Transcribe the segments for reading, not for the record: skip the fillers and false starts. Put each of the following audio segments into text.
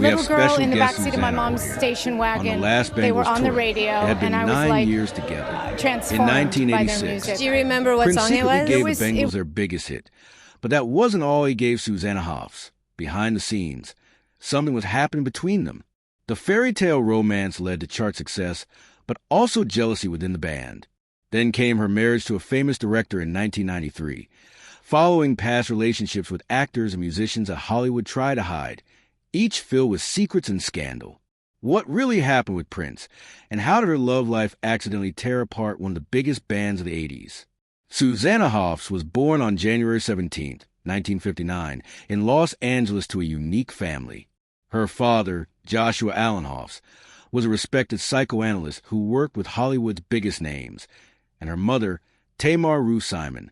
little girl in the backseat of my mom's station wagon. They were on the radio, and I was like 9 years together. transformed In by their 1986, music. Do you remember what Prince song it secretly was? gave the Bengals their biggest hit. But that wasn't all he gave Susanna Hoffs. Behind the scenes, something was happening between them. The fairy tale romance led to chart success, but also jealousy within the band. Then came her marriage to a famous director in 1993. Following past relationships with actors and musicians that Hollywood tried to hide, each filled with secrets and scandal. What really happened with Prince, and how did her love life accidentally tear apart one of the biggest bands of the 80s? Susanna Hoffs was born on January 17, 1959, in Los Angeles to a unique family. Her father, Joshua Allen Hoffs, was a respected psychoanalyst who worked with Hollywood's biggest names, and her mother, Tamar Ruth Simon,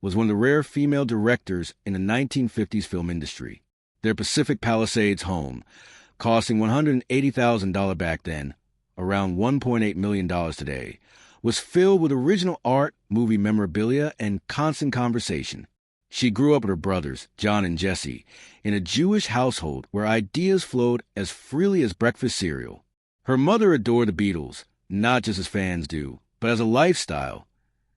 was one of the rare female directors in the 1950s film industry. Their Pacific Palisades home, costing $180,000 back then, around $1.8 million today, was filled with original art, movie memorabilia, and constant conversation. She grew up with her brothers, John and Jesse, in a Jewish household where ideas flowed as freely as breakfast cereal. Her mother adored the Beatles, not just as fans do, but as a lifestyle,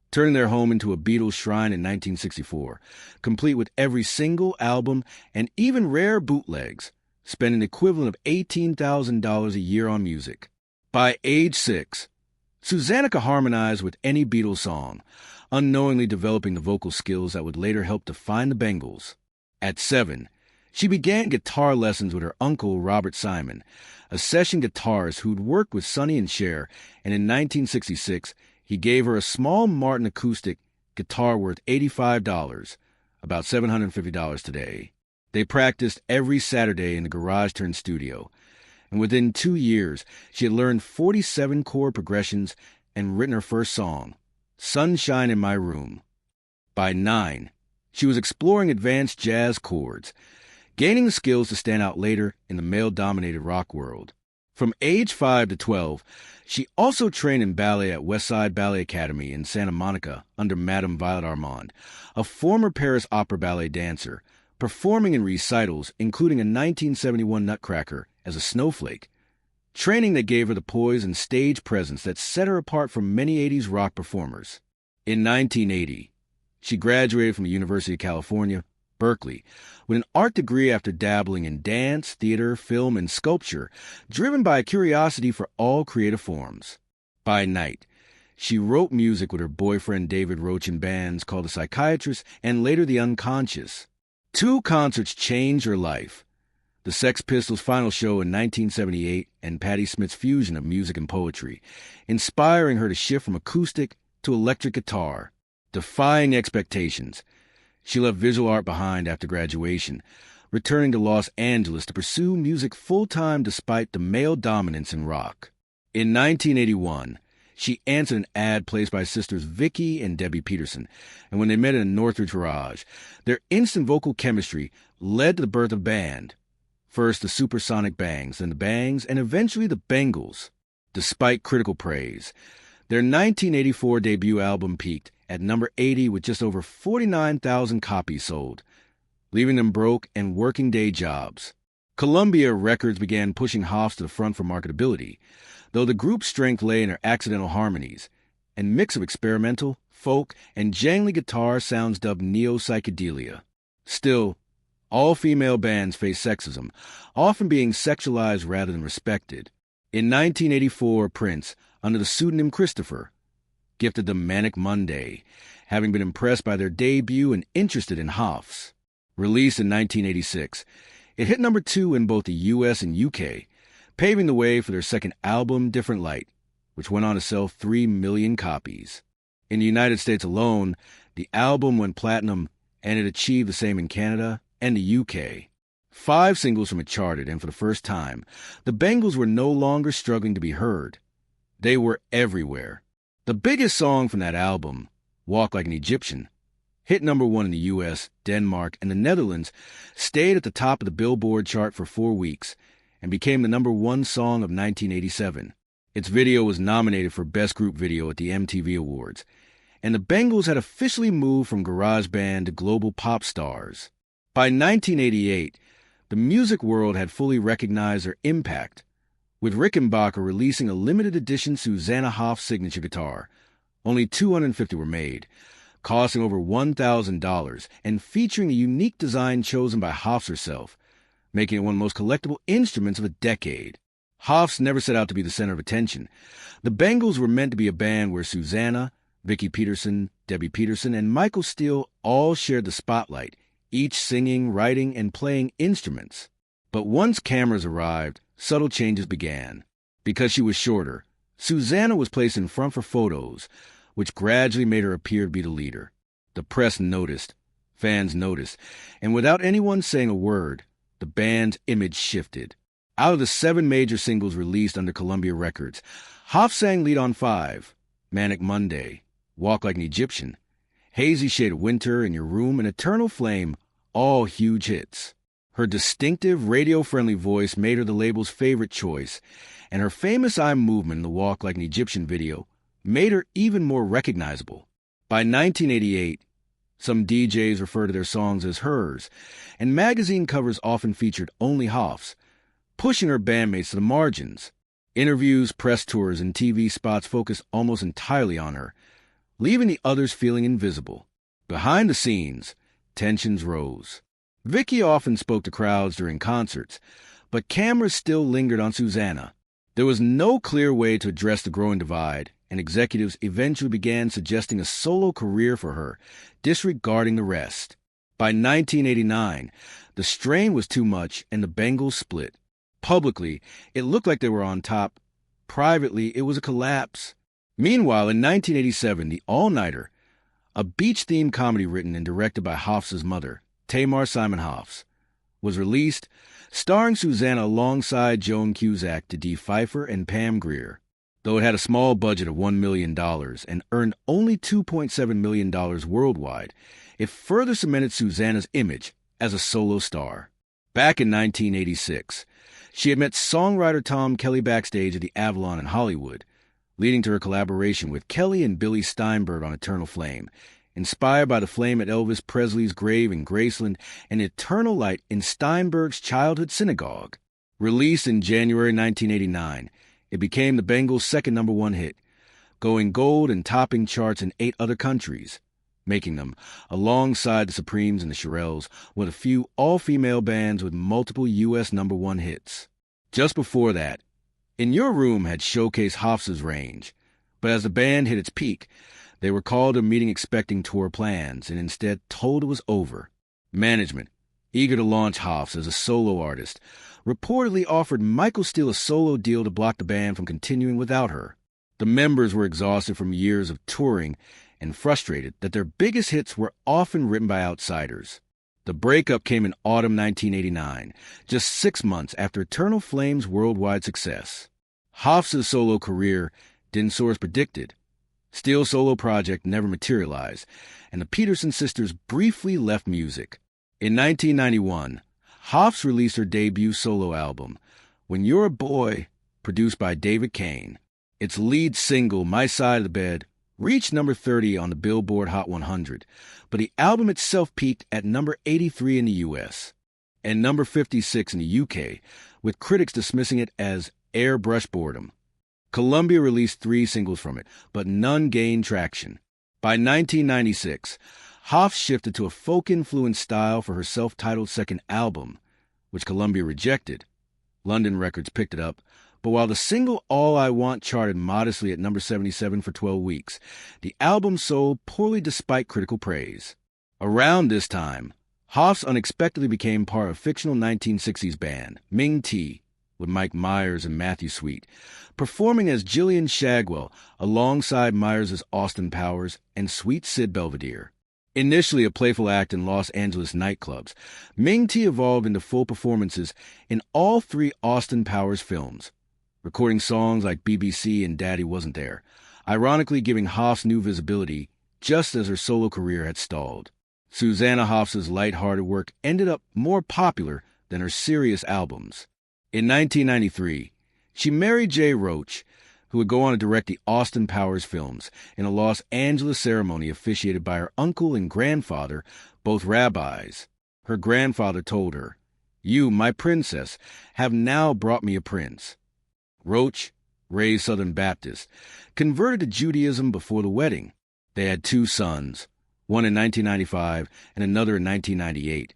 turning their home into a Beatles shrine in 1964, complete with every single album and even rare bootlegs, spending the equivalent of $18,000 a year on music. By age 6, Susanna could harmonize with any Beatles song, unknowingly developing the vocal skills that would later help define the Bengals. At 7, she began guitar lessons with her uncle Robert Simon, a session guitarist who'd worked with Sonny and Cher, and in 1966, he gave her a small Martin acoustic guitar worth $85, about $750 today. They practiced every Saturday in the garage-turned-studio, and within 2 years, she had learned 47 chord progressions and written her first song, Sunshine in My Room. By 9, she was exploring advanced jazz chords, gaining the skills to stand out later in the male-dominated rock world. From age 5 to 12, she also trained in ballet at Westside Ballet Academy in Santa Monica under Madame Violet Armand, a former Paris Opera Ballet dancer, performing in recitals, including a 1971 Nutcracker as a snowflake, training that gave her the poise and stage presence that set her apart from many 80s rock performers. In 1980, she graduated from the University of California, Berkeley, with an art degree after dabbling in dance, theater, film, and sculpture, driven by a curiosity for all creative forms. By night, she wrote music with her boyfriend David Roach in bands called The Psychiatrists and later The Unconscious. 2 concerts changed her life: the Sex Pistols' final show in 1978 and Patti Smith's fusion of music and poetry, inspiring her to shift from acoustic to electric guitar. Defying expectations, she left visual art behind after graduation, returning to Los Angeles to pursue music full-time despite the male dominance in rock. In 1981, she answered an ad placed by sisters Vicky and Debbie Peterson, and when they met in a Northridge garage, their instant vocal chemistry led to the birth of a band. First the Supersonic Bangs, then the Bangs, and eventually the Bengals. Despite critical praise, their 1984 debut album peaked at number 80 with just over 49,000 copies sold, leaving them broke and working day jobs. Columbia Records began pushing Hoffs to the front for marketability, though the group's strength lay in her accidental harmonies and mix of experimental, folk, and jangly guitar sounds dubbed neo-psychedelia. Still, all female bands face sexism, often being sexualized rather than respected. In 1984, Prince, under the pseudonym Christopher, gifted them Manic Monday, having been impressed by their debut and interested in Hoffs. Released in 1986, it hit number 2 in both the US and UK, paving the way for their second album, Different Light, which went on to sell 3 million copies. In the United States alone, the album went platinum, and it achieved the same in Canada and the UK. 5 singles from it charted, and for the first time, the Bengals were no longer struggling to be heard. They were everywhere. The biggest song from that album, Walk Like an Egyptian, hit number 1 in the US, Denmark, and the Netherlands, stayed at the top of the Billboard chart for 4 weeks, and became the number 1 song of 1987. Its video was nominated for Best Group Video at the MTV Awards, and the Bengals had officially moved from garage band to global pop stars. By 1988, the music world had fully recognized their impact, with Rickenbacker releasing a limited edition Susanna Hoffs signature guitar. Only 250 were made, costing over $1,000 and featuring a unique design chosen by Hoffs herself, making it one of the most collectible instruments of a decade. Hoffs never set out to be the center of attention. The Bengals were meant to be a band where Susanna, Vicki Peterson, Debbie Peterson, and Michael Steele all shared the spotlight, each singing, writing, and playing instruments. But once cameras arrived, subtle changes began. Because she was shorter, Susanna was placed in front for photos, which gradually made her appear to be the leader. The press noticed, fans noticed, and without anyone saying a word, the band's image shifted. Out of the 7 major singles released under Columbia Records, Hoffs sang lead on 5, Manic Monday, Walk Like an Egyptian, Hazy Shade of Winter, In Your Room, and Eternal Flame, all huge hits. Her distinctive, radio-friendly voice made her the label's favorite choice, and her famous eye movement in the Walk Like an Egyptian video made her even more recognizable. By 1988, some DJs refer to their songs as hers, and magazine covers often featured only Hoffs, pushing her bandmates to the margins. Interviews, press tours, and TV spots focused almost entirely on her, leaving the others feeling invisible. Behind the scenes, tensions rose. Vicki often spoke to crowds during concerts, but cameras still lingered on Susanna. There was no clear way to address the growing divide, and executives eventually began suggesting a solo career for her, disregarding the rest. By 1989, the strain was too much and the Bengals split. Publicly, it looked like they were on top. Privately, it was a collapse. Meanwhile, in 1987, The All-Nighter, a beach-themed comedy written and directed by Hoffs' mother, Tamar Simon Hoffs, was released, starring Susanna alongside Joan Cusack, Dee Pfeiffer, and Pam Grier. Though it had a small budget of $1 million and earned only $2.7 million worldwide, it further cemented Susanna's image as a solo star. Back in 1986, she had met songwriter Tom Kelly backstage at the Avalon in Hollywood, leading to her collaboration with Kelly and Billy Steinberg on Eternal Flame, inspired by the flame at Elvis Presley's grave in Graceland and eternal light in Steinberg's childhood synagogue. Released in January 1989, it became the Bengals' second #1 hit, going gold and topping charts in 8 other countries, making them, alongside the Supremes and the Shirelles, one of the few all-female bands with multiple U.S. #1 hits. Just before that, In Your Room had showcased Hoffs' range, but as the band hit its peak, they were called to a meeting expecting tour plans and instead told it was over. Management, eager to launch Hoffs as a solo artist, reportedly offered Michael Steele a solo deal to block the band from continuing without her. The members were exhausted from years of touring and frustrated that their biggest hits were often written by outsiders. The breakup came in autumn 1989, just 6 months after Eternal Flame's worldwide success. Hoffs' solo career didn't soar as predicted. Steele's solo project never materialized, and the Peterson sisters briefly left music. In 1991, Hoffs released her debut solo album, When You're a Boy, produced by David Kane. Its lead single, My Side of the Bed, reached number 30 on the Billboard Hot 100, but the album itself peaked at number 83 in the U.S. and number 56 in the U.K., with critics dismissing it as airbrush boredom. Columbia released 3 singles from it, but none gained traction. By 1996, Hoffs shifted to a folk-influenced style for her self-titled second album, which Columbia rejected. London Records picked it up, but while the single All I Want charted modestly at number 77 for 12 weeks, the album sold poorly despite critical praise. Around this time, Hoffs unexpectedly became part of a fictional 1960s band, Ming T, with Mike Myers and Matthew Sweet, performing as Gillian Shagwell alongside Myers' Austin Powers and Sweet Sid Belvedere. Initially a playful act in Los Angeles nightclubs, Ming T evolved into full performances in all 3 Austin Powers films, recording songs like BBC and Daddy Wasn't There, ironically giving Hoffs new visibility just as her solo career had stalled. Susanna Hoffs' lighthearted work ended up more popular than her serious albums. In 1993, she married Jay Roach, who would go on to direct the Austin Powers films, in a Los Angeles ceremony officiated by her uncle and grandfather, both rabbis. Her grandfather told her, You, my princess, have now brought me a prince. Roach, raised Southern Baptist, converted to Judaism before the wedding. They had 2 sons, one in 1995 and another in 1998.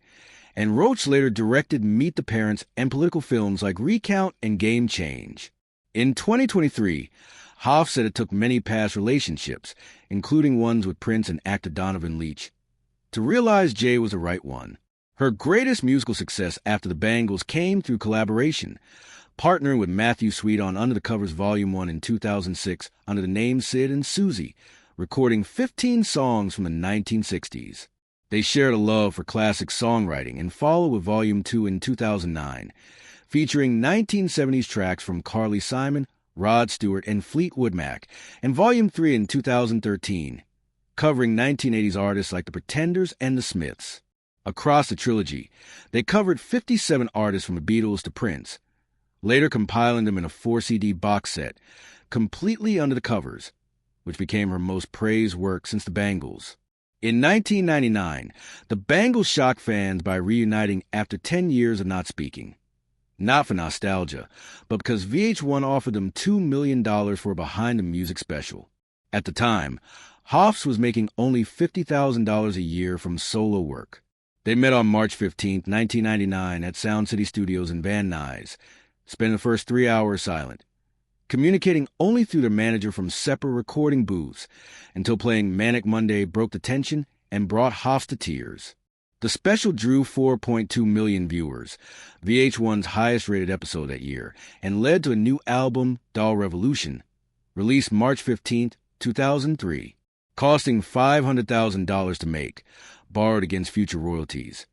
And Roach later directed Meet the Parents and political films like Recount and Game Change. In 2023, Hoffs said it took many past relationships, including ones with Prince and actor Donovan Leitch, to realize Jay was the right one. Her greatest musical success after the Bangles came through collaboration, partnering with Matthew Sweet on Under the Covers Volume 1 in 2006 under the name Sid and Susie, recording 15 songs from the 1960s. They shared a love for classic songwriting and followed with Volume 2 in 2009, featuring 1970s tracks from Carly Simon, Rod Stewart, and Fleetwood Mac, and Volume 3 in 2013, covering 1980s artists like The Pretenders and The Smiths. Across the trilogy, they covered 57 artists from the Beatles to Prince, later compiling them in a 4-CD box set, completely under the covers, which became her most praised work since the Bangles. In 1999, the Bangles shocked fans by reuniting after 10 years of not speaking. Not for nostalgia, but because VH1 offered them $2 million for a behind-the-music special. At the time, Hoffs was making only $50,000 a year from solo work. They met on March 15, 1999 at Sound City Studios in Van Nuys, spending the first 3 hours silent, communicating only through their manager from separate recording booths until playing Manic Monday broke the tension and brought Hoffs to tears. The special drew 4.2 million viewers, VH1's highest-rated episode that year, and led to a new album, Doll Revolution, released March 15, 2003, costing $500,000 to make, borrowed against future royalties.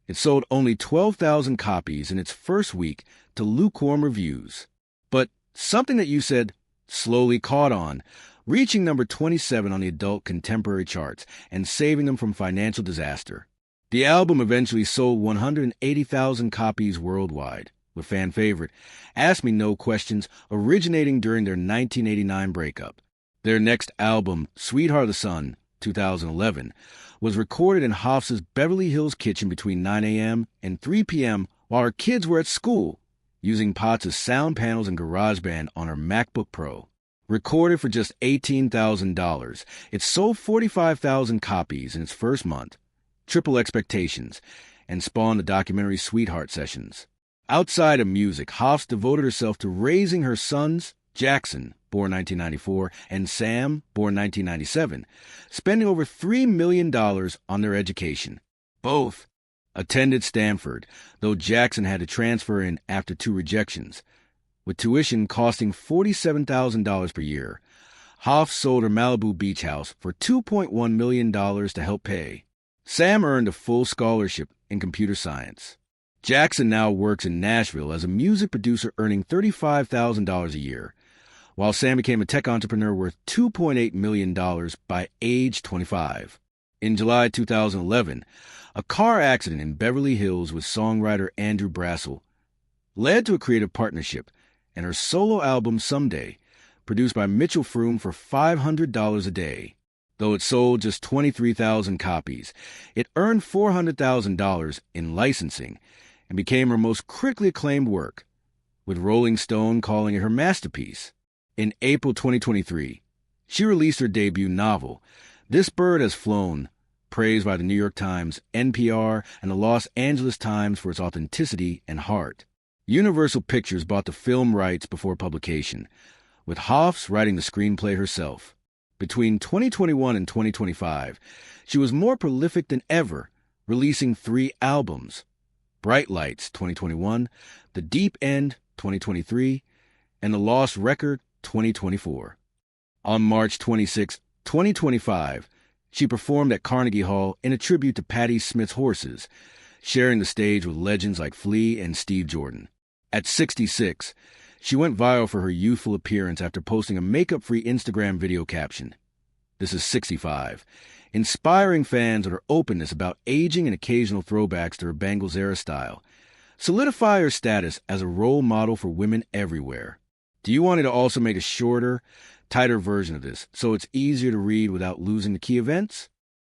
It sold only 12,000 copies in its first week to lukewarm reviews. But Something That You Said slowly caught on, reaching number 27 on the adult contemporary charts and saving them from financial disaster. The album eventually sold 180,000 copies worldwide, with fan favorite Ask Me No Questions originating during their 1989 breakup. Their next album, Sweetheart of the Sun, 2011, was recorded in Hoffs' Beverly Hills kitchen between 9 a.m. and 3 p.m. while her kids were at school, using Potts' sound panels and GarageBand on her MacBook Pro. Recorded for just $18,000, it sold 45,000 copies in its first month, triple expectations, and spawned the documentary Sweetheart Sessions. Outside of music, Hoffs devoted herself to raising her sons, Jackson, born 1994, and Sam, born 1997, spending over $3 million on their education. Both attended Stanford, though Jackson had to transfer in after 2 rejections, with tuition costing $47,000 per year. Hoffs sold her Malibu beach house for $2.1 million to help pay. Sam earned a full scholarship in computer science. Jackson now works in Nashville as a music producer earning $35,000 a year, while Sam became a tech entrepreneur worth $2.8 million by age 25. In July 2011, a car accident in Beverly Hills with songwriter Andrew Brassel led to a creative partnership and her solo album Someday, produced by Mitchell Froom for $500 a day. Though it sold just 23,000 copies, it earned $400,000 in licensing and became her most critically acclaimed work, with Rolling Stone calling it her masterpiece. In April 2023, she released her debut novel, This Bird Has Flown, praised by the New York Times, NPR, and the Los Angeles Times for its authenticity and heart. Universal Pictures bought the film rights before publication, with Hoffs writing the screenplay herself. Between 2021 and 2025, she was more prolific than ever, releasing 3 albums: Bright Lights 2021, The Deep End 2023, and The Lost Record 2024. On March 26, 2025, she performed at Carnegie Hall in a tribute to Patti Smith's Horses, sharing the stage with legends like Flea and Steve Jordan. At 66, she went viral for her youthful appearance after posting a makeup-free Instagram video caption. This is 65, inspiring fans with her openness about aging and occasional throwbacks to her Bangles-era style. Solidify her status as a role model for women everywhere. Do you want her to also make a shorter, tighter version of this so it's easier to read without losing the key events?